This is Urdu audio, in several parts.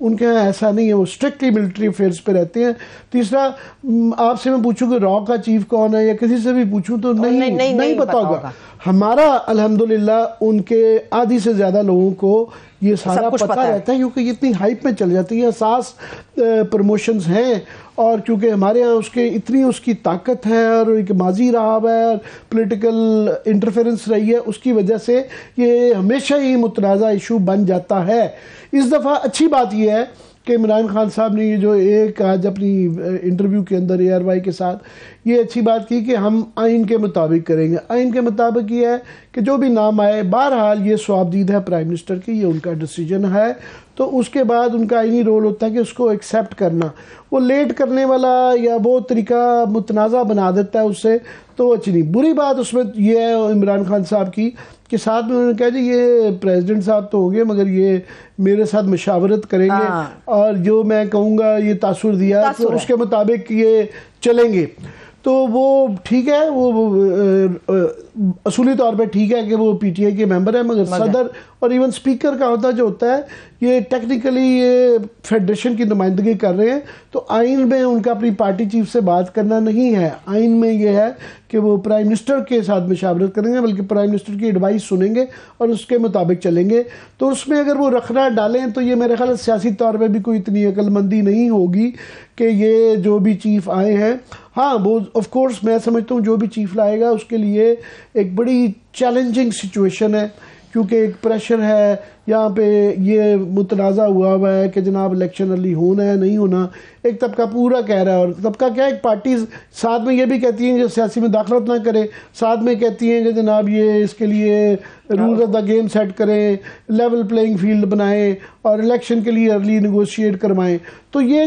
ان کے ہاں ایسا نہیں ہے، وہ اسٹرکٹلی ملٹری افیئرس پہ رہتے ہیں. تیسرا آپ سے میں پوچھوں کہ را کا چیف کون ہے یا کسی سے بھی پوچھوں تو نہیں پتا ہوگا. ہمارا الحمدللہ ان کے آدھی سے زیادہ لوگوں کو یہ سارا پتہ رہتا ہے کیونکہ یہ اتنی ہائپ میں چل جاتی ہے، اساس پروموشنز ہیں، اور کیونکہ ہمارے ہاں اتنی اس کی طاقت ہے اور ایک ماضی رہا ہوا ہے اور پولیٹیکل انٹرفیرنس رہی ہے، اس کی وجہ سے یہ ہمیشہ ہی متنازع ایشو بن جاتا ہے. اس دفعہ اچھی بات یہ ہے کہ عمران خان صاحب نے یہ جو ایک آج اپنی انٹرویو کے اندر ARY کے ساتھ یہ اچھی بات کی کہ ہم آئین کے مطابق کریں گے. آئین کے مطابق یہ ہے کہ جو بھی نام آئے، بہرحال یہ صوابدید ہے پرائم منسٹر کی، یہ ان کا ڈیسیجن ہے، تو اس کے بعد ان کا آئینی رول ہوتا ہے کہ اس کو ایکسیپٹ کرنا. وہ لیٹ کرنے والا یا وہ طریقہ متنازع بنا دیتا ہے اس سے تو اچھی نہیں. بری بات اس میں یہ ہے عمران خان صاحب کی کہ ساتھ میں انہوں نے کہا جی یہ پریزیڈنٹ صاحب تو ہوں گے مگر یہ میرے ساتھ مشاورت کریں گے اور جو میں کہوں گا یہ تاثر دیا تو اس کے مطابق یہ چلیں گے. تو وہ ٹھیک ہے، وہ اصولی طور پہ ٹھیک ہے کہ وہ PTI کے ممبر ہیں، مگر صدر اور ایون سپیکر کا ہوتا جو ہوتا ہے یہ ٹیکنیکلی یہ فیڈریشن کی نمائندگی کر رہے ہیں. تو آئین میں ان کا اپنی پارٹی چیف سے بات کرنا نہیں ہے. آئین میں یہ ہے کہ وہ پرائم منسٹر کے ساتھ مشاورت کریں گے، بلکہ پرائم منسٹر کی ایڈوائس سنیں گے اور اس کے مطابق چلیں گے. تو اس میں اگر وہ رکھنا ڈالیں تو یہ میرے خیال سیاسی طور پہ بھی کوئی اتنی عقل مندی نہیں ہوگی کہ یہ جو بھی چیف آئے ہیں، ہاں وہ آف کورس میں سمجھتا ہوں جو بھی چیف لائے گا اس کے لیے ایک بڑی چیلنجنگ سچویشن ہے، کیونکہ ایک پریشر ہے یہاں پہ. یہ متنازع ہوا ہے کہ جناب الیکشن ارلی ہونا ہے نہیں ہونا، ایک طبقہ پورا کہہ رہا ہے، اور طبقہ کیا ایک پارٹی ساتھ میں یہ بھی کہتی ہیں کہ سیاسی مداخلت نہ کرے، ساتھ میں کہتی ہیں کہ جناب یہ اس کے لیے rules of the game set کریں، لیول پلینگ فیلڈ بنائیں اور الیکشن کے لیے ارلی نیگوشیٹ کروائیں. تو یہ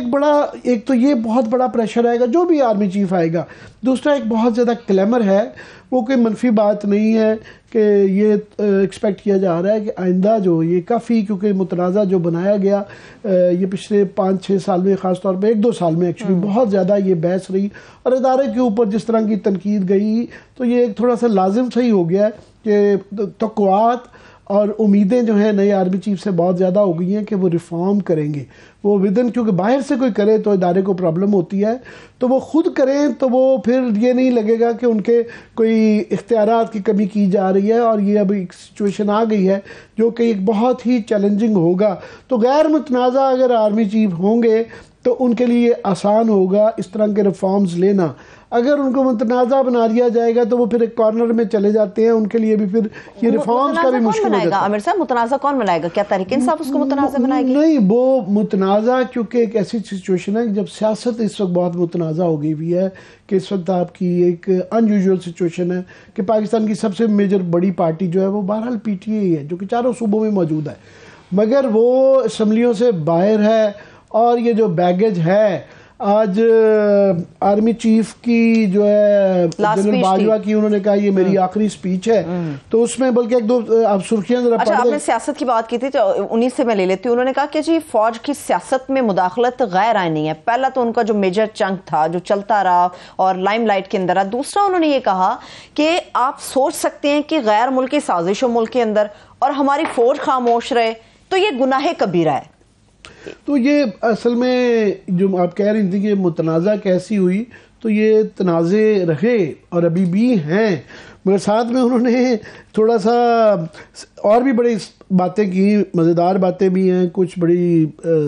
ایک تو یہ بہت بڑا پریشر آئے گا جو بھی آرمی چیف آئے گا. دوسرا ایک بہت زیادہ کلیمر ہے، وہ کوئی منفی بات نہیں ہے کہ یہ ایکسپیکٹ کیا جا رہا ہے کہ آئندہ جو یہ کافی، کیونکہ متنازع جو بنایا گیا یہ پچھلے 5-6 سال میں، خاص طور پہ 1-2 سال میں ایکچولی بہت زیادہ یہ بحث رہی اور ادارے کے اوپر جس طرح کی تنقید گئی، تو یہ ایک تھوڑا سا لازم صحیح ہو گیا ہے کہ توقعات اور امیدیں جو ہیں نئے آرمی چیف سے بہت زیادہ ہو گئی ہیں کہ وہ ریفارم کریں گے. وہ ودن، کیونکہ باہر سے کوئی کرے تو ادارے کو پرابلم ہوتی ہے، تو وہ خود کریں تو وہ پھر یہ نہیں لگے گا کہ ان کے کوئی اختیارات کی کمی کی جا رہی ہے. اور یہ اب ایک سچویشن آ گئی ہے جو کہ ایک بہت ہی چیلنجنگ ہوگا. تو غیر متنازع اگر آرمی چیف ہوں گے تو ان کے لیے آسان ہوگا اس طرح کے ریفارمز لینا. اگر ان کو متنازع بنا دیا جائے گا تو وہ پھر ایک کارنر میں چلے جاتے ہیں، ان کے لیے بھی پھر یہ ریفارمز کا بھی مشکل ہو جاتا ہے. عامر صاحب متنازع کون بنائے گا؟ کیا تحریک انصاف اس کو متنازع بنائے گی؟ نہیں، وہ متنازع کیونکہ ایک ایسی سچویشن ہے جب سیاست اس وقت بہت متنازع ہو گئی ہوئی ہے کہ اس وقت آپ کی ایک ان یوزول سچویشن ہے کہ پاکستان کی سب سے میجر بڑی پارٹی جو ہے وہ بہرحال PTI ہے، جو کہ چاروں صوبوں میں موجود ہے، مگر وہ اسمبلیوں سے باہر ہے. اور یہ جو بیگیج ہے آج آرمی چیف کی جو ہے جنرل باجوہ کی، انہوں نے کہا یہ میری آخری سپیچ ہے، تو اس میں بلکہ ایک دو آپ سرخیاں ذرا پڑھ دیں. آپ نے سیاست کی بات کی تھی تو انہی سے میں لے لیتی ہوں. انہوں نے کہا کہ جی فوج کی سیاست میں مداخلت غیر آئینی ہے. پہلا تو ان کا جو میجر چنک تھا جو چلتا رہا اور لائم لائٹ کے اندر رہا. دوسرا انہوں نے یہ کہا کہ آپ سوچ سکتے ہیں کہ غیر ملکی سازش ہو ملک کے اندر اور ہماری فوج خاموش رہے تو یہ گناہ کبیرہ ہے. تو یہ اصل میں جو آپ کہہ رہی تھی کہ متنازع کیسی ہوئی، تو یہ تنازع رہے اور ابھی بھی ہیں، مگر ساتھ میں انہوں نے تھوڑا سا اور بھی بڑی باتیں کی، مزیدار باتیں بھی ہیں، کچھ بڑی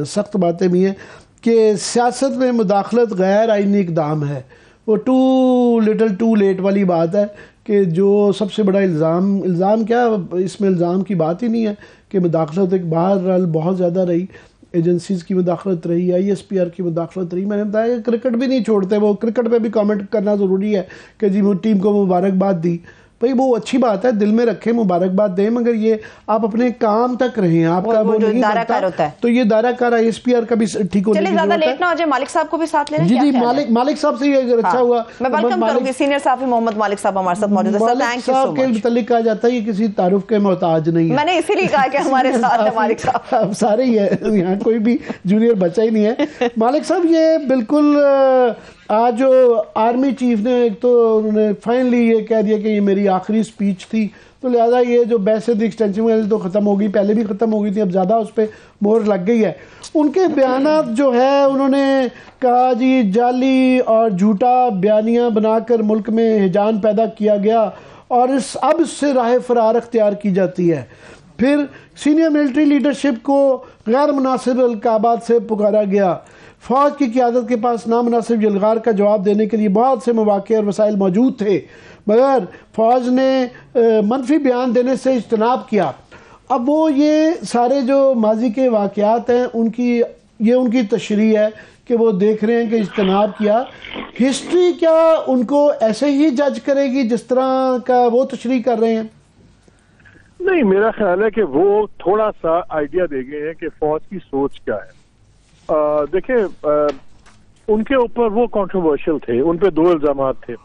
سخت باتیں بھی ہیں کہ سیاست میں مداخلت غیر آئینی اقدام ہے. وہ ٹو لٹل ٹو لیٹ والی بات ہے کہ جو سب سے بڑا الزام کیا، اس میں الزام کی بات ہی نہیں ہے کہ مداخلت ایک بہرحال بہت زیادہ رہی، ایجنسیز کی مداخلت رہی، ISPR کی مداخلت رہی. میں نے بتایا کہ کرکٹ بھی نہیں چھوڑتے، وہ کرکٹ پہ بھی کامنٹ کرنا ضروری ہے کہ جی وہ ٹیم کو مبارکباد دی. بھئی وہ اچھی بات ہے، دل میں رکھیں، مبارکباد دیں، مگر یہ آپ اپنے کام تک رہیں. آپ کا وہ نہیں بنتا تو یہ دائرہ کار ISPR کا بھی ٹھیک ہونے کی ضرورت ہے. زیادہ لیٹ نہ ہو جائے، مالک صاحب کو بھی ساتھ لینا. جی مالک صاحب سے یہ اگر اچھا ہوا میں ویلکم کروں گی. سینئر صحافی محمد مالک صاحب ہمارے ساتھ موجود ہیں. مالک صاحب کے متعلق کہا جاتا ہے یہ کسی تعارف کے محتاج نہیں ہے. میں نے اسی لیے کہا کہ ہمارے ساتھ ہے مالک صاحب. اب سارے ہی ہے، یہاں کوئی بھی جونیئر بچہ ہی نہیں ہے. مالک صاحب یہ بالکل آج جو آرمی چیف نے ایک تو انہوں نے فائنلی یہ کہہ دیا کہ یہ میری آخری سپیچ تھی، تو لہٰذا یہ جو بحث ایکسٹینشن تو ختم ہو گئی، پہلے بھی ختم ہو گئی تھی، اب زیادہ اس پہ مہر لگ گئی ہے. ان کے بیانات جو ہے انہوں نے کہا جی جعلی اور جھوٹا بیانیاں بنا کر ملک میں ہیجان پیدا کیا گیا اور اب اس سے راہ فرار اختیار کی جاتی ہے. پھر سینئر ملٹری لیڈرشپ کو غیر مناسب القابات سے پکارا گیا. فوج کی قیادت کے پاس نامناسب یلغار کا جواب دینے کے لیے بہت سے مواقع اور وسائل موجود تھے، مگر فوج نے منفی بیان دینے سے اجتناب کیا. اب وہ یہ سارے جو ماضی کے واقعات ہیں ان کی تشریح ہے کہ وہ دیکھ رہے ہیں کہ اجتناب کیا. ہسٹری کیا ان کو ایسے ہی جج کرے گی جس طرح کا وہ تشریح کر رہے ہیں؟ نہیں، میرا خیال ہے کہ وہ تھوڑا سا آئیڈیا دے گئے ہیں کہ فوج کی سوچ کیا ہے. دیکھیں ان کے اوپر وہ کنٹروورشل تھے، ان پہ 2 الزامات تھے.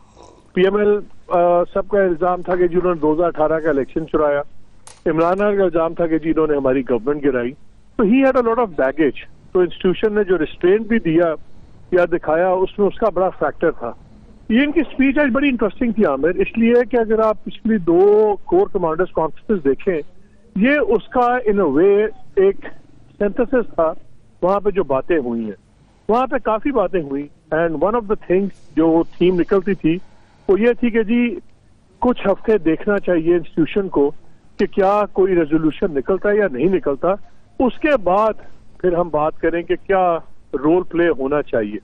پی ایم ایل سب کا الزام تھا کہ جنہوں نے 2018 کا الیکشن چرایا. عمران خان کا الزام تھا کہ جنہوں نے ہماری گورنمنٹ گرائی. تو he had a lot of baggage. تو انسٹیٹیوشن نے جو ریسٹرینٹ بھی دیا یا دکھایا اس میں اس کا بڑا فیکٹر تھا. یہ ان کی اسپیچ آج بڑی انٹرسٹنگ تھی عامر، اس لیے کہ اگر آپ پچھلی 2 کور کمانڈرز کانفرنس دیکھیں، یہ اس کا ان اے وے ایک سینتھسس تھا. وہاں پہ جو باتیں ہوئی ہیں وہاں پہ کافی باتیں ہوئی، and one of the things جو تھیم نکلتی تھی وہ یہ تھی کہ جی کچھ ہفتے دیکھنا چاہیے انسٹیٹیوشن کو کہ کیا کوئی ریزولوشن نکلتا ہے یا نہیں نکلتا. اس کے بعد پھر ہم بات کریں کہ کیا رول پلے ہونا چاہیے،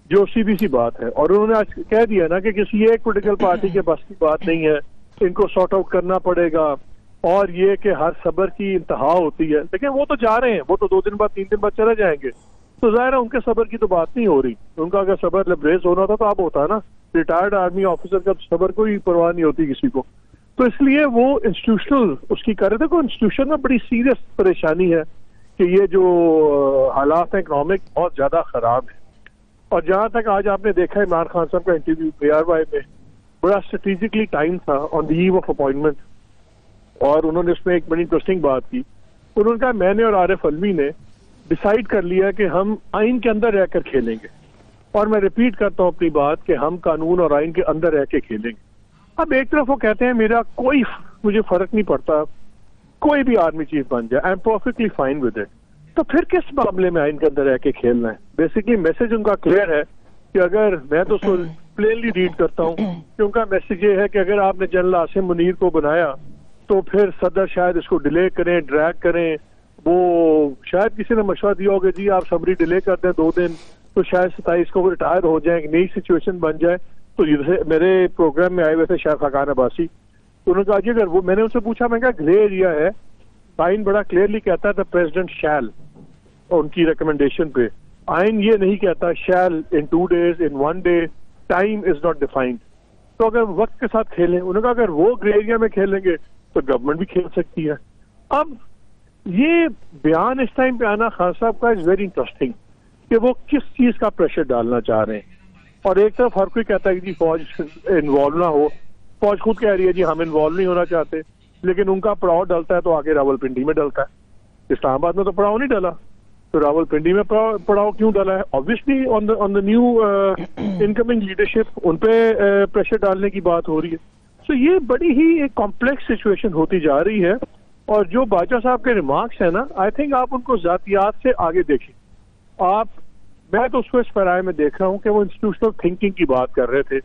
جو سیدھی سی بات ہے. اور انہوں نے آج کہہ دیا نا کہ کسی ایک پولیٹیکل پارٹی کے بس کی بات نہیں ہے، ان کو سارٹ آؤٹ کرنا پڑے گا، اور یہ کہ ہر صبر کی انتہا ہوتی ہے. لیکن وہ تو جا رہے ہیں، وہ تو 2 دن بعد 3 دن بعد چلے جائیں گے. تو ظاہر ہے ان کے صبر کی تو بات نہیں ہو رہی. ان کا اگر صبر لبریز ہونا تھا تو اب ہوتا ہے نا. ریٹائرڈ آرمی آفیسر کا صبر کوئی پرواہ نہیں ہوتی کسی کو. تو اس لیے وہ انسٹیٹیوشنل اس کی کر رہے تھے کہ انسٹیٹیوشن میں بڑی سیریس پریشانی ہے کہ یہ جو حالات ہیں اکنامک بہت زیادہ خراب ہیں. اور جہاں تک آج آپ نے دیکھا عمران خان صاحب کا انٹرویو PRY میں بڑا اسٹریٹجکلی ٹائم تھا آن دی ایو آف اپوائنٹمنٹ. اور انہوں نے اس میں ایک بڑی انٹرسٹنگ بات کی. انہوں نے کہا میں نے اور عارف علوی نے ڈیسائیڈ کر لیا کہ ہم آئین کے اندر رہ کر کھیلیں گے. اور میں ریپیٹ کرتا ہوں اپنی بات کہ ہم قانون اور آئین کے اندر رہ کے کھیلیں گے. اب ایک طرف وہ کہتے ہیں مجھے فرق نہیں پڑتا، کوئی بھی آرمی چیف بن جائے، I am perfectly fine with it. تو پھر کس معاملے میں آئین کے اندر رہ کے کھیلنا ہے؟ بیسکلی میسج ان کا کلیئر ہے کہ اگر میں تو پلینلی ریڈ کرتا ہوں کہ ان کا میسج یہ ہے کہ اگر آپ نے جنرل عاصم منیر کو بنایا تو پھر صدر شاید اس کو ڈیلے کریں، ڈریگ کریں. وہ شاید کسی نے مشورہ دیا ہوگا جی آپ سمری ڈیلے کر دیں 2 دن تو شاید 27 کو ریٹائر ہو جائیں، نئی سچویشن بن جائے. تو میرے پروگرام میں آئے ہوئے تھے شیخ خاقان عباسی. انہوں نے کہا جی اگر وہ، میں نے ان سے پوچھا، میں کہا گرے ایریا ہے، آئین بڑا کلیئرلی کہتا ہے دا پریزیڈنٹ شیل، ان کی ریکمنڈیشن پہ. آئین یہ نہیں کہتا shell in 2 days in 1 day، time is not defined. تو اگر وقت کے ساتھ کھیلیں، انہوں نے کہا اگر وہ گرے ایریا میں کھیلیں گے تو گورنمنٹ بھی کھیل سکتی ہے. اب یہ بیان اس ٹائم پہ آنا خان صاحب کا از ویری انٹرسٹنگ کہ وہ کس چیز کا پریشر ڈالنا چاہ رہے ہیں. اور ایک طرف ہر کوئی کہتا ہے کہ جی فوج انوالو نہ ہو. فوج خود کہہ رہی ہے جی ہم انوالو نہیں ہونا چاہتے، لیکن ان کا پڑاؤ ڈلتا ہے تو آگے راول پنڈی میں ڈلتا ہے. اسلام آباد میں تو پڑاؤ نہیں ڈلا، تو راول پنڈی میں پڑاؤ کیوں ڈالا ہے؟ Obviously on the new incoming leadership in پہ پریشر ڈالنے کی بات ہو رہی ہے. تو یہ بڑی ہی ایک کمپلیکس سچویشن ہوتی جا رہی ہے. اور جو باجوہ صاحب کے ریمارکس ہیں نا، آئی تھنک آپ ان کو ذاتیات سے آگے دیکھیں. میں تو اس کو اس پیرائے میں دیکھ رہا ہوں کہ وہ انسٹیٹیوشنل تھنکنگ کی بات کر رہے تھے،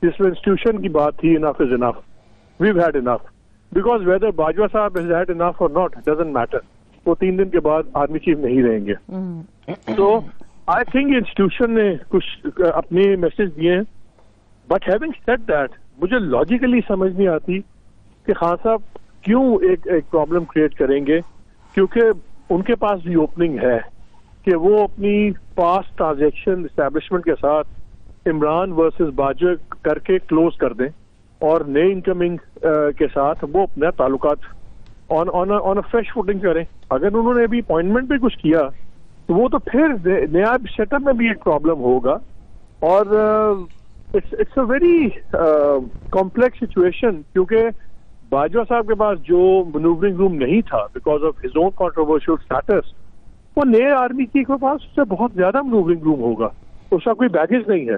جس میں انسٹیٹیوشن کی بات تھی enough is enough, we've had enough. Because whether Bajwa sahab has had enough or not doesn't matter. وہ 3 دن کے بعد آرمی چیف نہیں رہیں گے. تو آئی تھنک انسٹیٹیوشن نے کچھ اپنے میسج دیے ہیں. بٹ ہیونگ سیڈ دیٹ، مجھے لاجیکلی سمجھ نہیں آتی کہ خان صاحب کیوں ایک پرابلم کریٹ کریں گے، کیونکہ ان کے پاس بھی اوپننگ ہے کہ وہ اپنی پاسٹ ٹرانزیکشن اسٹیبلشمنٹ کے ساتھ عمران ورسز باجوہ کر کے کلوز کر دیں، اور نئے انکمنگ کے ساتھ وہ اپنے تعلقات آن اے فریش فوٹنگ کریں. اگر انہوں نے ابھی اپوائنٹمنٹ پہ کچھ کیا تو وہ تو پھر نیا سیٹ اپ میں بھی ایک پرابلم ہوگا. اور it's a very complex situation, کیونکہ باجوہ صاحب کے پاس جو مینوورنگ روم نہیں تھا because of his own controversial status, وہ نئے آرمی چیف کے پاس اس سے بہت زیادہ مینوورنگ روم ہوگا. اس کا کوئی بیگیج نہیں ہے.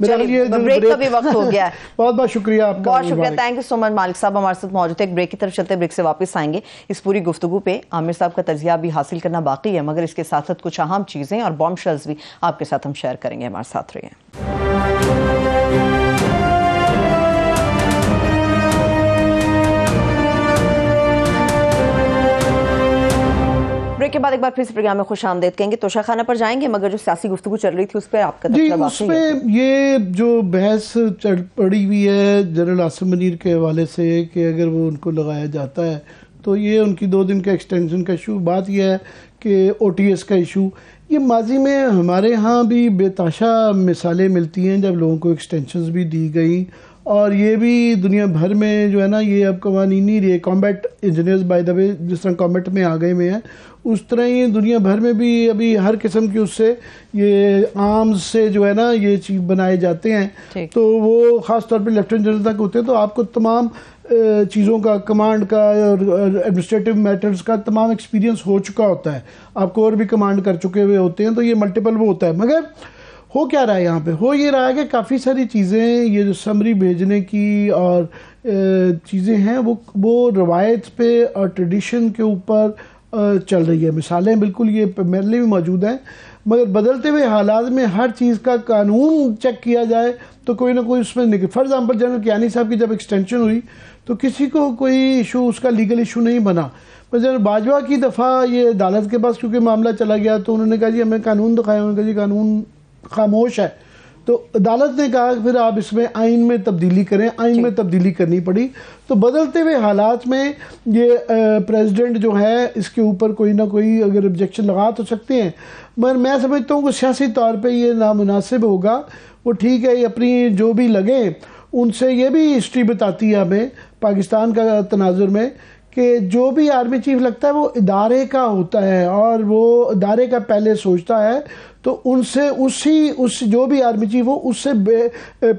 بریک کا بھی وقت ہو گیا ہے. بہت بہت شکریہ آپ کا. بہت شکریہ, تھینک یو سو مچ. مالک صاحب ہمارے ساتھ موجود تھے. ایک بریک کی طرف چلتے, بریک سے واپس آئیں گے. اس پوری گفتگو پہ عامر صاحب کا تجزیہ بھی حاصل کرنا باقی ہے, مگر اس کے ساتھ ساتھ کچھ اہم چیزیں اور بام شیلز بھی آپ کے ساتھ ہم شیئر کریں گے. ہمارے ساتھ رہیے. بریک کے بعد ایک بار پھر سے پروگرام میں خوش آمدید کہیں گے. توشہ خانہ پر جائیں گے, مگر جو سیاسی گفتگو چل رہی تھی اس پہ آپ کا جی, اس میں یہ جو بحث پڑی ہوئی ہے جنرل عاصم منیر کے حوالے سے کہ اگر وہ ان کو لگایا جاتا ہے تو یہ ان کی 2 دن کا ایکسٹینشن کا ایشو. بات یہ ہے کہ او ٹی ایس کا ایشو, یہ ماضی میں ہمارے ہاں بھی بے تحاشا مثالیں ملتی ہیں جب لوگوں کو ایکسٹینشنز بھی دی گئیں, اور یہ بھی دنیا بھر میں جو ہے نا یہ اب قوانین نہیں رہے. کامبیٹ انجینئرز بائی دا وے جس طرح کامبیٹ میں آ گئے میں ہیں, اس طرح یہ دنیا بھر میں بھی ابھی ہر قسم کی اس سے یہ آرمز سے جو ہے نا یہ چیز بنائے جاتے ہیں. تو وہ خاص طور پہ لیفٹیننٹ جنرل تک ہوتے ہیں, تو آپ کو تمام چیزوں کا, کمانڈ کا اور ایڈمنسٹریٹو میٹرز کا تمام ایکسپیرینس ہو چکا ہوتا ہے. آپ کو اور بھی کمانڈ کر چکے ہوئے ہوتے ہیں, تو یہ ملٹیپل وہ ہوتا ہے. مگر ہو کیا رہا ہے یہاں پہ؟ ہو یہ رہا ہے کہ کافی ساری چیزیں یہ جو سمری بھیجنے کی اور چیزیں ہیں وہ روایت پہ اور ٹریڈیشن کے اوپر چل رہی ہے. مثالیں بالکل یہ میرے لیے بھی موجود ہیں, مگر بدلتے ہوئے حالات میں ہر چیز کا قانون چیک کیا جائے تو کوئی نہ کوئی اس میں نکل. فار ایگزامپل جنرل کیانی صاحب کی جب ایکسٹینشن ہوئی تو کسی کو کوئی ایشو اس کا لیگل ایشو نہیں بنا. جنرل باجوہ کی دفعہ یہ عدالت کے پاس کیونکہ معاملہ چلا گیا تو انہوں نے کہا جی ہمیں قانون دکھایا. انہوں نے کہا جی قانون خاموش ہے. تو عدالت نے کہا کہ پھر آپ اس میں آئین میں تبدیلی کریں. آئین میں تبدیلی کرنی پڑی. تو بدلتے ہوئے حالات میں یہ پریزیڈنٹ جو ہے اس کے اوپر کوئی نہ کوئی اگر آبجیکشن لگا تو سکتے ہیں, مگر میں سمجھتا ہوں کہ سیاسی طور پہ یہ نامناسب ہوگا. وہ ٹھیک ہے, یہ اپنی جو بھی لگیں ان سے یہ بھی ہسٹری بتاتی ہے ہمیں پاکستان کا تناظر میں کہ جو بھی آرمی چیف لگتا ہے وہ ادارے کا ہوتا ہے اور وہ ادارے کا پہلے سوچتا ہے. تو ان سے اس جو بھی آرمی چیف ہو اس سے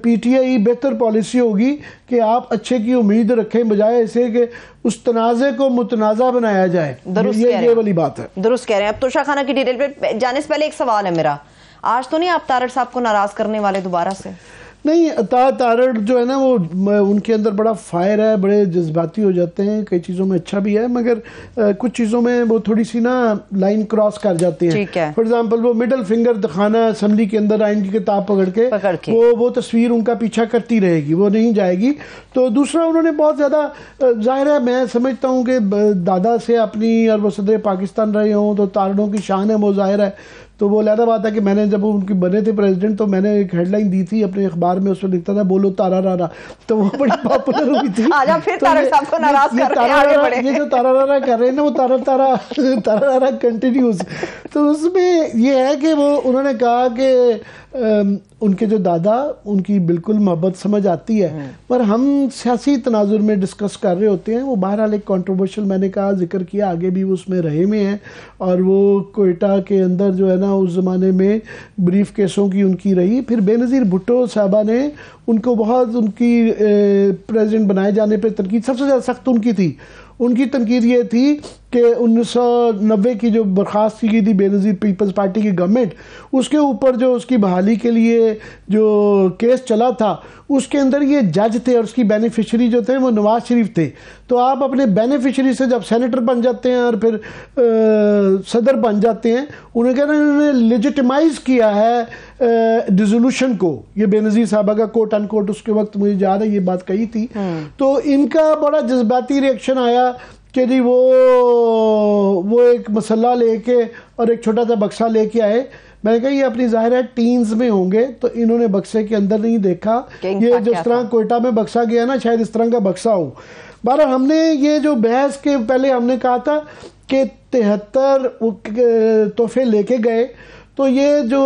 پی ٹی آئی بہتر پالیسی ہوگی کہ آپ اچھے کی امید رکھیں بجائے اسے کہ اس تنازع کو متنازع بنایا جائے. یہ والی بات ہے. درست کہہ رہے ہیں. اب توشہ خانہ کی ڈیٹیل پہ جانے سے پہلے ایک سوال ہے میرا, آج تو نہیں آپ تارڑ صاحب کو ناراض کرنے والے دوبارہ سے؟ نہیں, تارڑ جو ہے نا وہ ان کے اندر بڑا فائر ہے, بڑے جذباتی ہو جاتے ہیں. کئی چیزوں میں اچھا بھی ہے مگر کچھ چیزوں میں وہ تھوڑی سی نا لائن کراس کر جاتے ہیں. فار ایگزامپل وہ مڈل فنگر دکھانا اسمبلی کے اندر آئین کی کتاب پکڑ کے وہ تصویر ان کا پیچھا کرتی رہے گی, وہ نہیں جائے گی. تو دوسرا انہوں نے بہت زیادہ ظاہر ہے میں سمجھتا ہوں کہ دادا سے اپنی اور وہ صدر پاکستان رہے ہوں تو تارڑوں کی شان ہے وہ ظاہر ہے. تو وہ علیحدہ بات ہے کہ میں نے جب ان کی بنے تھے پریزیڈنٹ تو میں نے ایک ہیڈ لائن دی تھی اپنے اخبار میں, اس میں لکھتا تھا بولو تارا رارا, تو وہ بڑی پاپولر ہوئی تھی. یہ جو تارا رارا کر رہے ہیں نا وہ تارا رارا کنٹینیوز. تو اس میں یہ ہے کہ وہ انہوں نے کہا کہ ان کے جو دادا ان کی بالکل محبت سمجھ آتی ہے, پر ہم سیاسی تناظر میں ڈسکس کر رہے ہوتے ہیں. وہ بہرحال ایک کنٹروورشل میں نے کہا ذکر کیا, آگے بھی وہ اس میں رہے میں ہیں, اور وہ کوئٹہ کے اندر جو ہے نا اس زمانے میں بریف کیسوں کی ان کی رہی. پھر بے نظیر بھٹو صاحبہ نے ان کو بہت ان کی پریزیڈنٹ بنائے جانے پہ تنقید سب سے زیادہ سخت ان کی تھی. ان کی تنقید یہ تھی کہ 1990 کی جو برخاست کی گئی تھی بے نظیر پیپلز پارٹی کی گورنمنٹ, اس کے اوپر جو اس کی بحالی کے لیے جو کیس چلا تھا اس کے اندر یہ جج تھے اور اس کی بینیفیشری جو تھے وہ نواز شریف تھے. تو آپ اپنے بینیفیشری سے جب سینیٹر بن جاتے ہیں اور پھر صدر بن جاتے ہیں, انہوں نے انہوں نے لیجیٹیمائز کیا ہے ڈیزولوشن کو. یہ بے نظیر صاحبہ کا کوٹ ان کوٹ اس کے وقت مجھے یاد ہے یہ بات کہی تھی. تو ان کا بڑا جذباتی ریئیکشن آیا کہ جی وہ ایک مسئلہ لے کے اور ایک چھوٹا سا بکسا لے کے آئے. میں نے کہا یہ اپنی ظاہر ہے ٹینز میں ہوں گے تو انہوں نے بکسے کے اندر نہیں دیکھا, یہ جس طرح کوئٹہ میں بکسا گیا نا شاید اس طرح کا بکسا ہو. بہرحال ہم نے یہ جو بحث کے پہلے ہم نے کہا تھا کہ 73 تحفے لے کے گئے, تو یہ جو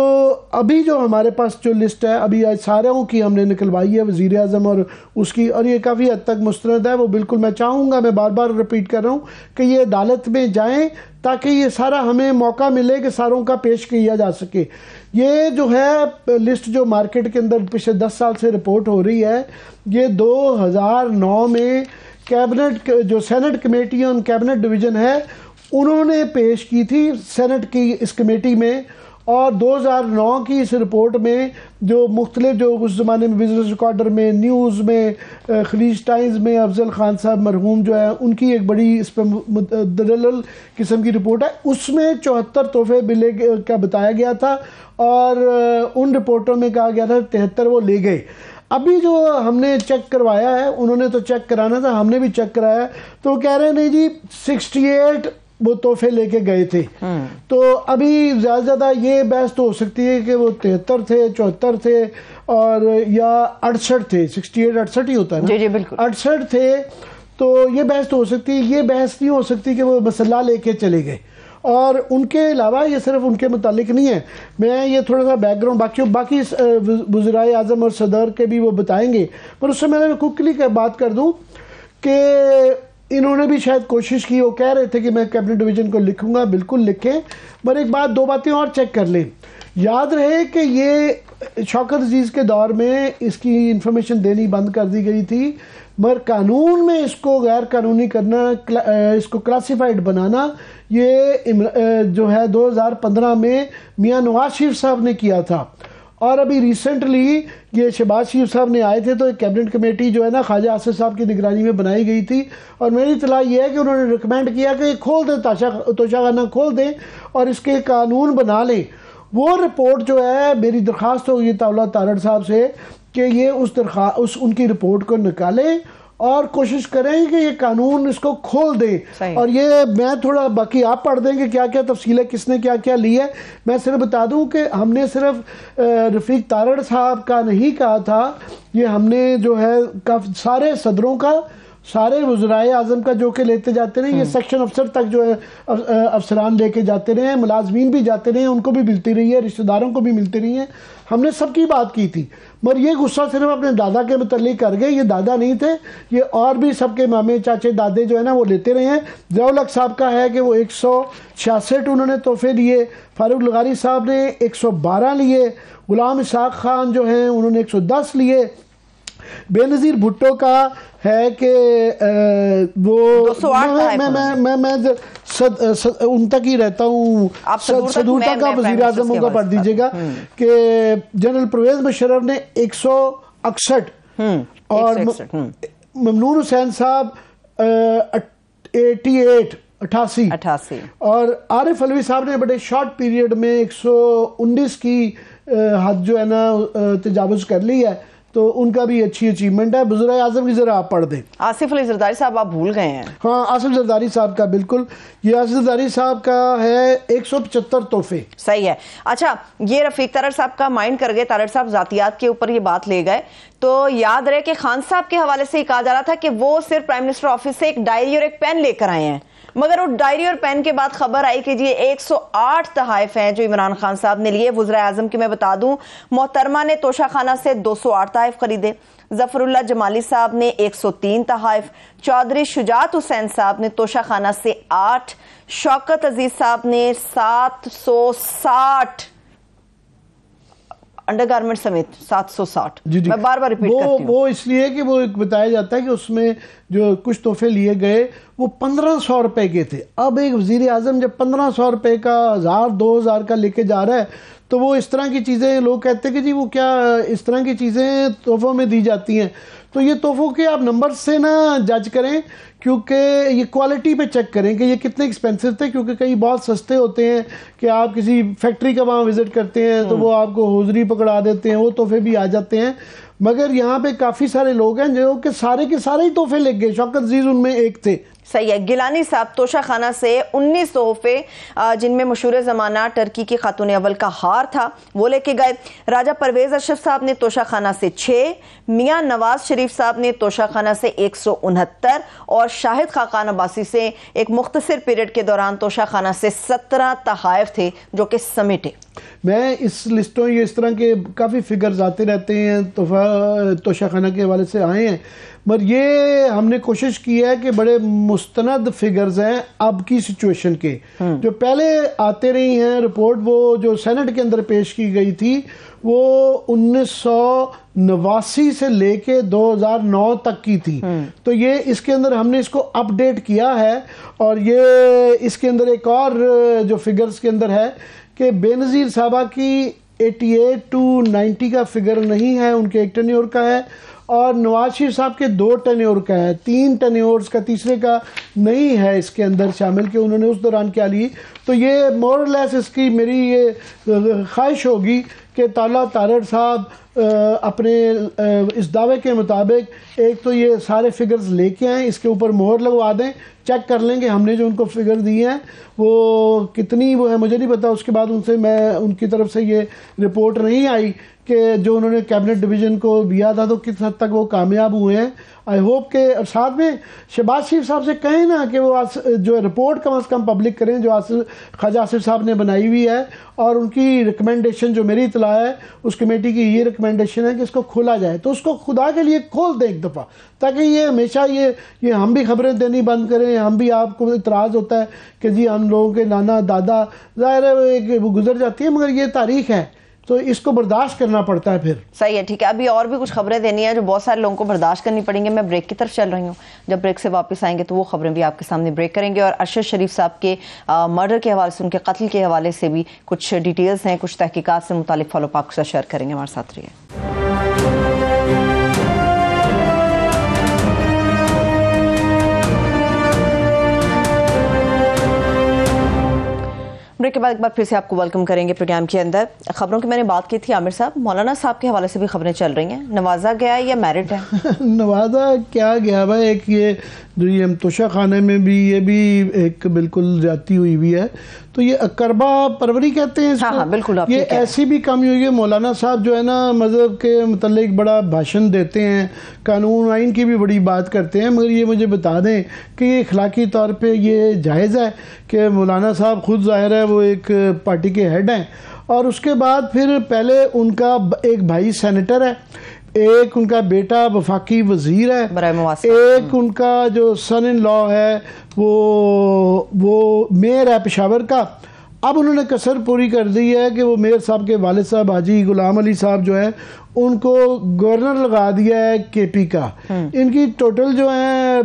ابھی جو ہمارے پاس جو لسٹ ہے ابھی آج ساروں کی ہم نے نکلوائی ہے وزیر اعظم اور اس کی, اور یہ کافی حد تک مستند ہے. وہ بالکل میں چاہوں گا, میں بار بار رپیٹ کر رہا ہوں کہ یہ عدالت میں جائیں تاکہ یہ سارا ہمیں موقع ملے کہ ساروں کا پیش کیا جا سکے. یہ جو ہے لسٹ جو مارکیٹ کے اندر پچھلے 10 سال سے رپورٹ ہو رہی ہے, یہ 2009 میں کیبنٹ جو senate committee on cabinet division ہے انہوں نے پیش کی تھی سینٹ کی اس کمیٹی میں, اور 2009 کی اس رپورٹ میں جو مختلف جو اس زمانے میں بزنس ریکارڈر میں، نیوز میں، خلیج ٹائمز میں افضل خان صاحب مرحوم جو ہے ان کی ایک بڑی اس پہ مدلل قسم کی رپورٹ ہے، اس میں 74 تحفے ملے کا بتایا گیا تھا اور ان رپورٹوں میں کہا گیا تھا 73 وہ لے گئے۔ ابھی جو ہم نے چیک کروایا ہے، انہوں نے تو چیک کرانا تھا، ہم نے بھی چیک کرایا ہے، تو وہ کہہ رہے ہیں نہیں جی 68 وہ تحفے لے کے گئے تھے۔ تو ابھی زیادہ زیادہ یہ بحث تو ہو سکتی ہے کہ وہ 73 تھے، 74 تھے اور یا 68 تھے، 68 68 ہی ہوتا ہے نا، جی جی بالکل 68 تھے، تو یہ بحث تو ہو سکتی ہے۔ یہ بحث نہیں ہو سکتی کہ وہ مسئلہ لے کے چلے گئے، اور ان کے علاوہ یہ صرف ان کے متعلق نہیں ہے۔ میں یہ تھوڑا سا بیک گراؤنڈ باقی وزرائے اعظم اور صدر کے بھی وہ بتائیں گے، پر اس سے میں کوکلی بات کر دوں کہ انہوں نے بھی شاید کوشش کی، وہ کہہ رہے تھے کہ میں کیبنٹ ڈویژن کو لکھوں گا، بالکل لکھیں، مگر ایک بات، 2 باتیں اور چیک کر لیں۔ یاد رہے کہ یہ شوکت عزیز کے دور میں اس کی انفارمیشن دینی بند کر دی گئی تھی، مگر قانون میں اس کو غیر قانونی کرنا، اس کو کلاسیفائڈ بنانا، یہ جو ہے 2015 میں میاں نواز شریف صاحب نے کیا تھا۔ اور ابھی ریسنٹلی یہ شہباز شریف صاحب نے آئے تھے تو ایک کیبنٹ کمیٹی جو ہے نا خواجہ آصف صاحب کی نگرانی میں بنائی گئی تھی، اور میری اطلاع یہ ہے کہ انہوں نے ریکمینڈ کیا کہ کھول دیں، توشہ خانہ کھول دیں اور اس کے قانون بنا لیں۔ وہ رپورٹ جو ہے، میری درخواست ہوگی اللہ تارڑ صاحب سے کہ یہ ان کی رپورٹ کو نکالیں اور کوشش کریں کہ یہ قانون اس کو کھول دیں۔ اور یہ میں تھوڑا باقی آپ پڑھ دیں کہ کیا کیا تفصیل ہے، کس نے کیا کیا لی ہے۔ میں صرف بتا دوں کہ ہم نے صرف رفیق تارڑ صاحب کا نہیں کہا تھا، یہ ہم نے جو ہے سارے صدروں کا، سارے وزرائے اعظم کا جو کہ لیتے جاتے رہے، یہ سیکشن افسر تک جو ہے افسران لے کے جاتے رہے ہیں، ملازمین بھی جاتے رہے ہیں، ان کو بھی ملتی رہی ہے، رشتہ داروں کو بھی ملتی رہی ہیں، ہم نے سب کی بات کی تھی۔ مگر یہ غصہ صرف اپنے دادا کے متعلق کر گئے، یہ دادا نہیں تھے، یہ اور بھی سب کے مامے چاچے دادے جو ہے نا وہ لیتے رہے ہیں۔ ضیاء الحق صاحب کا ہے کہ وہ 166 انہوں نے تحفے لیے، فاروق لغاری صاحب نے 112 لیے، غلام اسحاق خان جو ہیں انہوں نے 110 لیے۔ بے نظیر بھٹو کا ہے کہ وہ میں ان تک ہی رہتا ہوں، صدورتا کا وزیر اعظم کا پڑھ دیجیے گا کہ جنرل پرویز مشرف نے 161 اور ممنون حسین صاحب 88 اور عارف علوی صاحب نے بڑے شارٹ پیریڈ میں 119 کی حد جو ہے نا تجاوز کر لی ہے، تو ان کا بھی اچھی اچیومنٹ ہے۔ وزرائے اعظم کی ذرا آپ پڑھ دیں۔ آصف علی زرداری صاحب آپ بھول گئے ہیں۔ ہاں آصف زرداری صاحب کا بالکل، یہ آصف زرداری صاحب کا ہے 175 تحفے۔ صحیح ہے۔ اچھا یہ رفیق تارڑ صاحب کا مائنڈ کر گئے، تارڑ صاحب ذاتیات کے اوپر یہ بات لے گئے، تو یاد رہے کہ خان صاحب کے حوالے سے یہ کہا جا رہا تھا کہ وہ صرف پرائم منسٹر آفس سے ایک ڈائری اور ایک پین لے کر آئے ہیں، مگر وہ ڈائری اور پین کے بعد خبر آئی کہ جی 108 تحائف ہیں جو عمران خان صاحب نے لیے۔ وزرائے اعظم کی میں بتا دوں، محترمہ نے توشہ خانہ سے 208 تحائف خریدے، ظفر اللہ جمالی صاحب نے 103 تحائف، چودھری شجاعت حسین صاحب نے توشہ خانہ سے 8، شوکت عزیز صاحب نے 760 انڈر گارمنٹ سمیت 760۔ میں بار بار ریپیٹ کرتی ہوں، وہ اس لیے کہ وہ بتایا جاتا ہے کہ اس میں جو کچھ تحفے لیے گئے وہ 1500 روپے کے تھے۔ اب ایک وزیر اعظم جب 1500 روپے کا 1000 2000 کا لے کے جا رہا ہے تو وہ اس طرح کی چیزیں، لوگ کہتے ہیں کہ جی وہ کیا اس طرح کی چیزیں تحفوں میں دی جاتی ہیں، تو یہ تحفوں کے آپ نمبر سے نہ جج کریں، کیونکہ یہ کوالٹی پہ چیک کریں کہ یہ کتنے ایکسپینسو تھے، کیونکہ کئی بہت سستے ہوتے ہیں کہ آپ کسی فیکٹری کا وہاں وزٹ کرتے ہیں تو وہ آپ کو ہوزری پکڑا دیتے ہیں، وہ تحفے بھی آ جاتے ہیں۔ مگر یہاں پہ کافی سارے لوگ ہیں جو کہ سارے کے سارے ہی تحفے لے گئے، شوکت عزیز ان میں ایک تھے۔ صحیح ہے۔ گیلانی صاحب توشہ خانہ سے 19 تحفے، جن میں مشہور زمانہ ٹرکی کی خاتون اول کا ہار تھا، وہ لے کے گئے۔ راجہ پرویز اشرف صاحب نے توشہ خانہ سے 6، میاں نواز شریف صاحب نے توشہ خانہ سے 169 اور شاہد خاقان عباسی سے ایک مختصر پیریڈ کے دوران توشہ خانہ سے 17 تحائف تھے جو کہ سمیٹے۔ میں اس لسٹوں یہ اس طرح کے کافی فگرز آتے رہتے ہیں، توشہ خانہ کے حوالے سے آئے ہیں، مگر یہ ہم نے کوشش کی ہے کہ بڑے مستند فگرز ہیں اب کی سچویشن کے، جو پہلے آتے رہی ہیں رپورٹ، وہ جو سینٹ کے اندر پیش کی گئی تھی وہ 1989 سے لے کے 2009 تک کی تھی، تو یہ اس کے اندر ہم نے اس کو اپ ڈیٹ کیا ہے، اور یہ اس کے اندر ایک اور جو فگرز کے اندر ہے کہ بے نظیر صاحبہ کی 88 to 90 کا فگر نہیں ہے، ان کے ایک ٹینیور کا ہے، اور نواز شریف صاحب کے 2 ٹینیور کا ہے، 3 ٹینیورز کا، تیسرے کا نہیں ہے اس کے اندر شامل کہ انہوں نے اس دوران کیا لی. تو یہ مور اور لیس اس کی میری یہ خواہش ہوگی کہ طالع تارڑ صاحب اپنے اس دعوے کے مطابق ایک تو یہ سارے فگرز لے کے آئیں، اس کے اوپر مہر لگوا دیں، چیک کر لیں کہ ہم نے جو ان کو فگر دیے ہیں وہ کتنی وہ ہے مجھے نہیں پتا. اس کے بعد ان کی طرف سے یہ رپورٹ نہیں آئی کہ جو انہوں نے کیبنٹ ڈویژن کو دیا تھا تو کس حد تک وہ کامیاب ہوئے ہیں. آئی ہوپ کہ ساتھ میں شہباز شریف صاحب سے کہیں نا کہ وہ جو رپورٹ کم از کم پبلک کریں جو خواجہ آصف صاحب نے بنائی ہوئی ہے، اور ان کی ریکمنڈیشن جو میری اطلاع ہے اس کمیٹی کی یہ ریکمنڈیشن ہے کہ اس کو کھولا جائے، تو اس کو خدا کے لیے کھول دیں ایک دفعہ، تاکہ یہ ہمیشہ یہ ہم بھی خبریں دینی بند کریں. ہم بھی آپ کو اعتراض ہوتا ہے کہ جی ہم لوگوں کے نانا دادا ظاہر ہے وہ گزر جاتی ہے، مگر یہ تاریخ ہے تو اس کو برداشت کرنا پڑتا ہے. پھر صحیح ہے، ٹھیک ہے. ابھی اور بھی کچھ خبریں دینی ہیں جو بہت سارے لوگوں کو برداشت کرنی پڑیں گے. میں بریک کی طرف چل رہی ہوں، جب بریک سے واپس آئیں گے تو وہ خبریں بھی آپ کے سامنے بریک کریں گے، اور ارشد شریف صاحب کے مرڈر کے حوالے سے، ان کے قتل کے حوالے سے بھی کچھ ڈیٹیلز ہیں، کچھ تحقیقات سے متعلق فالو اپ آپ کے ساتھ شیئر کریں گے. ہمارے ساتھ رہیے. بریک کے بعد ایک بار پھر سے آپ کو ویلکم کریں گے پروگرام کے اندر. خبروں کی میں نے بات کی تھی عامر صاحب، مولانا صاحب کے حوالے سے بھی خبریں چل رہی ہیں. نوازا گیا ہے یا میرڈ ہے؟ نوازا کیا گیا بھائی، ایک یہ جو یہ توشہ خانے میں بھی یہ بھی ایک بالکل زیادتی ہوئی ہوئی ہے، تو یہ اقربا پروری کہتے ہیں اس کو. ہاں بالکل. یہ ایسی بھی کمی ہوئی ہے. مولانا صاحب جو ہے نا مذہب کے متعلق بڑا بھاشن دیتے ہیں، قانون آئین کی بھی بڑی بات کرتے ہیں، مگر یہ مجھے بتا دیں کہ یہ اخلاقی طور پہ یہ جائز ہے کہ مولانا صاحب خود ظاہر ہے وہ ایک پارٹی کے ہیڈ ہیں، اور اس کے بعد پھر پہلے ان کا ایک بھائی سینیٹر ہے، ایک ان کا بیٹا وفاقی وزیر ہے، ایک ان کا جو سن ان لا ہے وہ میئر ہے پشاور کا. اب انہوں نے کسر پوری کر دی ہے کہ وہ میئر صاحب کے والد صاحب حاجی غلام علی صاحب جو ہے ان کو گورنر لگا دیا ہے کے پی کا. ان کی ٹوٹل جو ہیں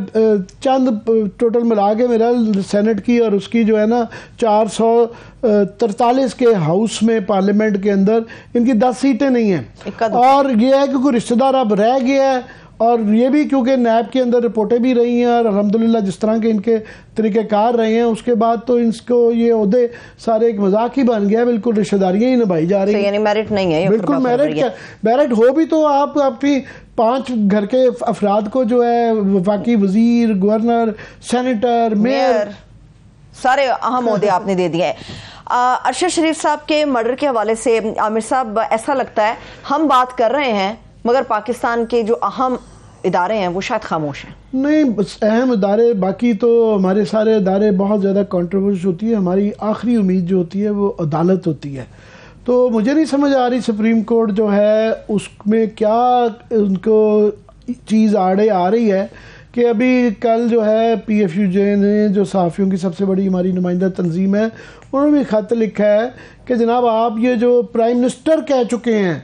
چند ٹوٹل ملا کے میرا سینٹ کی اور اس کی جو ہے نا 443 کے ہاؤس میں پارلیمنٹ کے اندر ان کی 10 سیٹیں نہیں ہیں. اور یہ ہے کہ کوئی رشتہ دار اب رہ گیا ہے، اور یہ بھی کیونکہ نیب کے اندر رپورٹیں بھی رہی ہیں اور الحمدللہ جس طرح کے ان کے طریقہ کار رہے ہیں، اس کے بعد تو ان کو یہ عہدے سارے ایک مذاق ہی بن گیا، بالکل رشتہ داریاں ہی نبھائی جا رہی ہیں. یعنی میرٹ نہیں ہے، بالکل میرٹ ہو بھی تو آپ اپنی 5 گھر کے افراد کو جو ہے وفاقی وزیر، گورنر، سینیٹر، میئر، سارے اہم عہدے آپ نے دے دیے. ارشد شریف صاحب کے مرڈر کے حوالے سے عامر صاحب ایسا لگتا ہے ہم بات کر رہے ہیں مگر پاکستان کے جو اہم ادارے ہیں وہ شاید خاموش ہیں. نہیں، اہم ادارے باقی تو ہمارے سارے ادارے بہت زیادہ کنٹروورسی ہوتی ہے. ہماری آخری امید جو ہوتی ہے وہ عدالت ہوتی ہے. تو مجھے نہیں سمجھ آ رہی سپریم کورٹ جو ہے اس میں کیا ان کو چیز آڑے آ رہی ہے کہ ابھی کل جو ہے پی ایف یو جے نے جو صحافیوں کی سب سے بڑی ہماری نمائندہ تنظیم ہے انہوں نے بھی خط لکھا ہے کہ جناب آپ یہ جو پرائم منسٹر کہہ چکے ہیں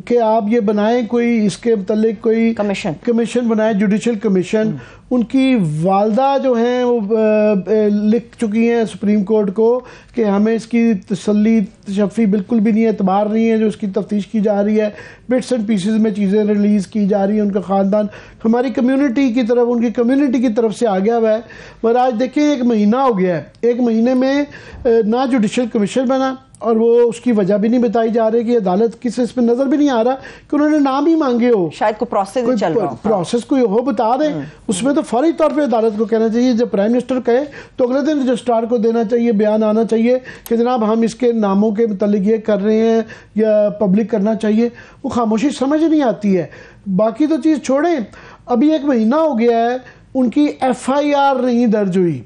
کہ آپ یہ بنائیں کوئی اس کے متعلق کوئی کمیشن بنائیں، جوڈیشل کمیشن. ان کی والدہ جو ہیں وہ لکھ چکی ہیں سپریم کورٹ کو کہ ہمیں اس کی تسلی تشفی بالکل بھی نہیں ہے، اعتبار نہیں ہے جو اس کی تفتیش کی جا رہی ہے، بٹس اینڈ پیسز میں چیزیں ریلیز کی جا رہی ہیں. ان کا خاندان ہماری کمیونٹی کی طرف، ان کی کمیونٹی کی طرف سے آ گیا ہوا ہے. مگر آج دیکھیں 1 مہینہ ہو گیا ہے، 1 مہینے میں نہ جوڈیشل کمیشن بنا، اور وہ اس کی وجہ بھی نہیں بتائی جا رہی کہ عدالت کس اس میں نظر بھی نہیں آ رہا کہ انہوں نے نام ہی مانگے ہو، شاید کوئی پروسیس چل رہا ہو، پروسیس کوئی ہو بتا دیں. اس میں تو فوری طور پہ عدالت کو کہنا چاہیے، جب پرائم منسٹر کہے تو اگلے دن رجسٹرار کو دینا چاہیے، بیان آنا چاہیے کہ جناب ہم اس کے ناموں کے متعلق یہ کر رہے ہیں یا پبلک کرنا چاہیے. وہ خاموشی سمجھ نہیں آتی ہے. باقی تو چیز چھوڑیں، ابھی 1 مہینہ ہو گیا ہے ان کی ایف آئی آر نہیں درج ہوئی.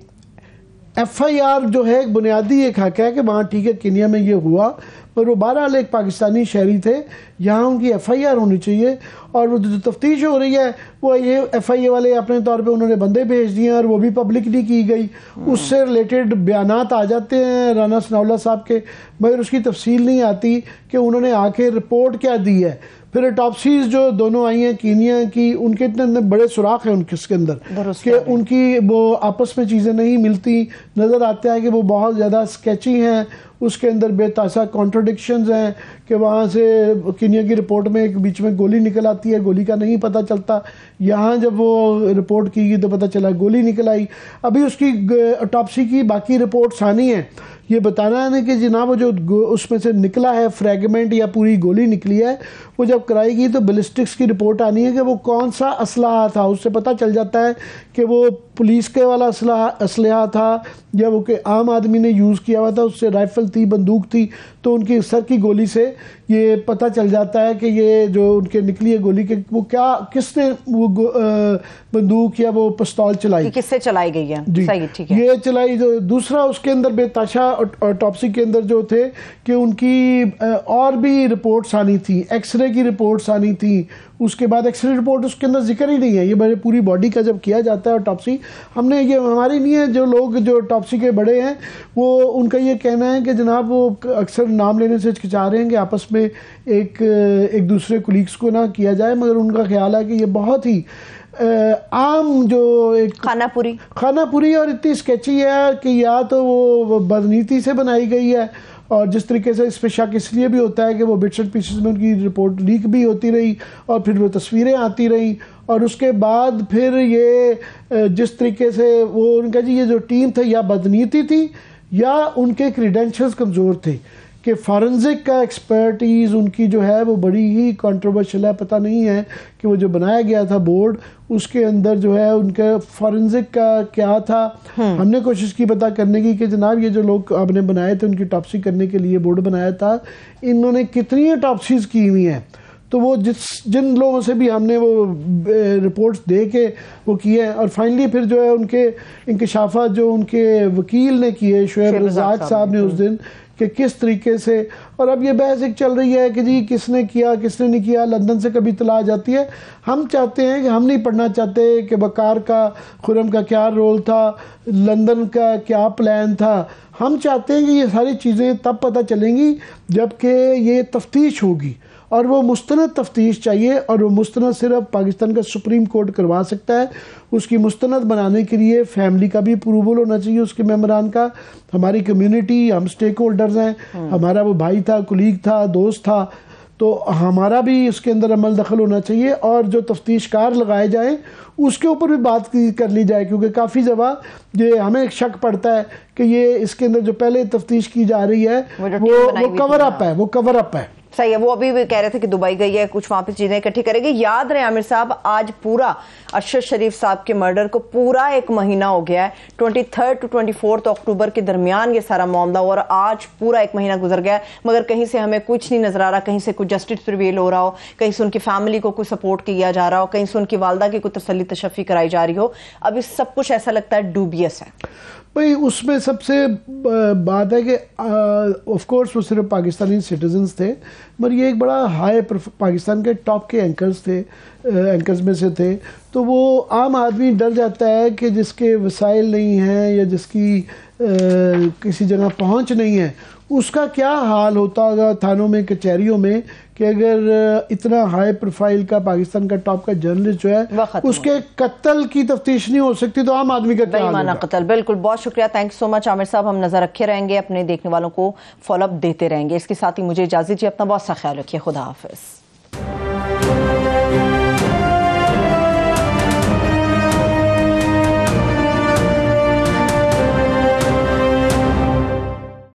ایف آئی آر جو ہے ایک بنیادی ایک حق ہے کہ وہاں ٹھیک ہے کنیا میں یہ ہوا، پر وہ بہرحال ایک پاکستانی شہری تھے، یہاں ان کی ایف آئی آر ہونی چاہیے. اور وہ جو تفتیش ہو رہی ہے وہ یہ ایف آئی اے والے اپنے طور پہ انہوں نے بندے بھیج دیے اور وہ بھی پبلک نہیں کی گئی. اس سے ریلیٹڈ بیانات آ جاتے ہیں رانا ثناءاللہ صاحب کے، مگر اس کی تفصیل نہیں آتی کہ انہوں نے آ کے رپورٹ کیا دی ہے. پھر اٹاپسیز جو دونوں آئی ہیں کینیا کی، ان کے اتنے بڑے سوراخ ہیں ان کے اندر کہ ان کی وہ آپس میں چیزیں نہیں ملتی. نظر آتا ہے کہ وہ بہت زیادہ اسکیچی ہیں، اس کے اندر بے تحاشا کانٹرڈکشنز ہیں کہ وہاں سے کینیا کی رپورٹ میں ایک بیچ میں گولی نکل آتی ہے، گولی کا نہیں پتہ چلتا، یہاں جب وہ رپورٹ کی گئی تو پتہ چلا گولی نکل آئی۔ ابھی اس کی آٹوپسی کی باقی رپورٹس آنی ہیں، یہ بتانا ہے کہ جناب وہ جو اس میں سے نکلا ہے فریگمنٹ یا پوری گولی نکلی ہے، وہ جب کرائی گئی تو بیلسٹکس کی رپورٹ آنی ہے کہ وہ کون سا اسلحہ تھا، اس سے پتہ چل جاتا ہے کہ وہ پولیس کے والا اسلحہ تھا یا وہ کہ عام آدمی نے یوز کیا ہوا تھا، اس سے رائفل تھی، بندوق تھی، تو ان کی سر کی گولی سے یہ پتہ چل جاتا ہے کہ یہ جو ان کے نکلی ہے گولی کہ وہ کیا، کس نے وہ بندوق یا وہ پستول چلائی، کس سے چلائی گئی ہے۔ جی صحیح، ٹھیک ہے۔ یہ چلائی۔ دوسرا اس کے اندر بے تحاشا آٹوپسی کے اندر جو تھے کہ ان کی اور بھی رپورٹس آنی تھی، ایکس رے کی رپورٹس آنی تھی، اس کے بعد ایکس رے رپورٹ اس کے اندر ذکر ہی نہیں ہے، یہ بڑے پوری باڈی کا جب کیا جاتا ہے آٹوپسی، ہم نے یہ ہماری نہیں ہے، جو لوگ جو آٹوپسی کے بڑے ہیں وہ ان کا یہ کہنا ہے کہ جناب وہ اکثر نام لینے سے ہچکچا رہے ہیں کہ آپس میں ایک دوسرے کولیگس کو نہ کیا جائے، مگر ان کا خیال ہے کہ یہ بہت ہی عام جو ایک خانہ پوری اور اتنی اسکیچی ہے کہ یا تو وہ بدنیتی سے بنائی گئی ہے، اور جس طریقے سے اس پہ شک اس لیے بھی ہوتا ہے کہ وہ بٹس اینڈ پیسز میں ان کی رپورٹ لیک بھی ہوتی رہی اور پھر وہ تصویریں آتی رہیں، اور اس کے بعد پھر یہ جس طریقے سے وہ ان کا یہ جو ٹیم تھا یا بدنیتی تھی یا ان کے کریڈینشلز کمزور تھے، کہ فارنزک کا ایکسپرٹیز ان کی جو ہے وہ بڑی ہی کنٹروورشل ہے۔ پتہ نہیں ہے کہ وہ جو بنایا گیا تھا بورڈ، اس کے اندر جو ہے ان کا فارنزک کا کیا تھا۔ ہم نے کوشش کی پتہ کرنے کی کہ جناب یہ جو لوگ آپ نے بنائے تھے ان کی ٹاپسی کرنے کے لیے بورڈ بنایا تھا، انہوں نے کتنی ٹاپسیز کی ہوئی ہیں، تو وہ جن لوگوں سے بھی ہم نے وہ رپورٹس دے کے وہ کیے، اور فائنلی پھر جو ہے ان کے انکشافات جو ان کے وکیل نے کیے شعیب رزاق صاحب نے اس دن، کہ کس طریقے سے، اور اب یہ بحث ایک چل رہی ہے کہ جی کس نے کیا کس نے نہیں کیا، لندن سے کبھی اطلاع جاتی ہے۔ ہم چاہتے ہیں کہ ہم نہیں پڑھنا چاہتے کہ بکار کا خرم کا کیا رول تھا، لندن کا کیا پلان تھا، ہم چاہتے ہیں کہ یہ ساری چیزیں تب پتہ چلیں گی جب کہ یہ تفتیش ہوگی، اور وہ مستند تفتیش چاہیے، اور وہ مستند صرف پاکستان کا سپریم کورٹ کروا سکتا ہے۔ اس کی مستند بنانے کے لیے فیملی کا بھی اپروول ہونا چاہیے، اس کے ممبران کا، ہماری کمیونٹی، ہم سٹیک ہولڈرز ہیں، ہمارا وہ بھائی تھا، کولیگ تھا، دوست تھا، تو ہمارا بھی اس کے اندر عمل دخل ہونا چاہیے، اور جو تفتیش کار لگائے جائیں اس کے اوپر بھی بات کر لی جائے، کیونکہ کافی دفعہ یہ ہمیں ایک شک پڑتا ہے کہ یہ اس کے اندر جو پہلے تفتیش کی جا رہی ہے وہ کور اپ ہے، وہ کور اپ ہے۔ صحیح ہے، وہ ابھی بھی کہہ رہے تھے کہ دبئی گئی ہے، کچھ وہاں پہ چیزیں اکٹھی کرے گی۔ یاد رہے عامر صاحب، آج پورا ارشد شریف صاحب کے مرڈر کو پورا ایک مہینہ ہو گیا ہے، 23 to 24 اکتوبر کے درمیان یہ سارا معاملہ ہوا، اور آج پورا ایک مہینہ گزر گیا ہے، مگر کہیں سے ہمیں کچھ نہیں نظر آ رہا، کہیں سے کوئی جسٹس پریویل ہو رہا ہو، کہیں سے ان کی فیملی کو کوئی سپورٹ کیا جا رہا ہو، کہیں سے ان کی والدہ کی کوئی تسلی تشفی کرائی جا رہی ہو۔ اب اس سب کچھ ایسا لگتا ہے ڈوبیس ہے۔ بھئی اس میں سب سے بات ہے کہ آف کورس وہ صرف پاکستانی سٹیزنز تھے، مگر یہ ایک بڑا ہائی پاکستان کے ٹاپ کے اینکرز میں سے تھے، تو وہ عام آدمی ڈر جاتا ہے کہ جس کے وسائل نہیں ہیں یا جس کی کسی جگہ پہنچ نہیں ہے، اس کا کیا حال ہوتا ہوگا تھانوں میں، کچہریوں میں، کہ اگر اتنا ہائی پروفائل کا پاکستان کا ٹاپ کا جرنلسٹ جو ہے اس کے قتل کی تفتیش نہیں ہو سکتی، تو عام آدمی کا کیا حال ہوگا؟ قتل، بالکل، بہت شکریہ، تھینک سو مچ عامر صاحب، ہم نظر رکھے رہیں گے، اپنے دیکھنے والوں کو فالو اپ دیتے رہیں گے۔ اس کے ساتھ ہی مجھے اجازت دیجیے، اپنا بہت سا خیال رکھیے، خدا حافظ۔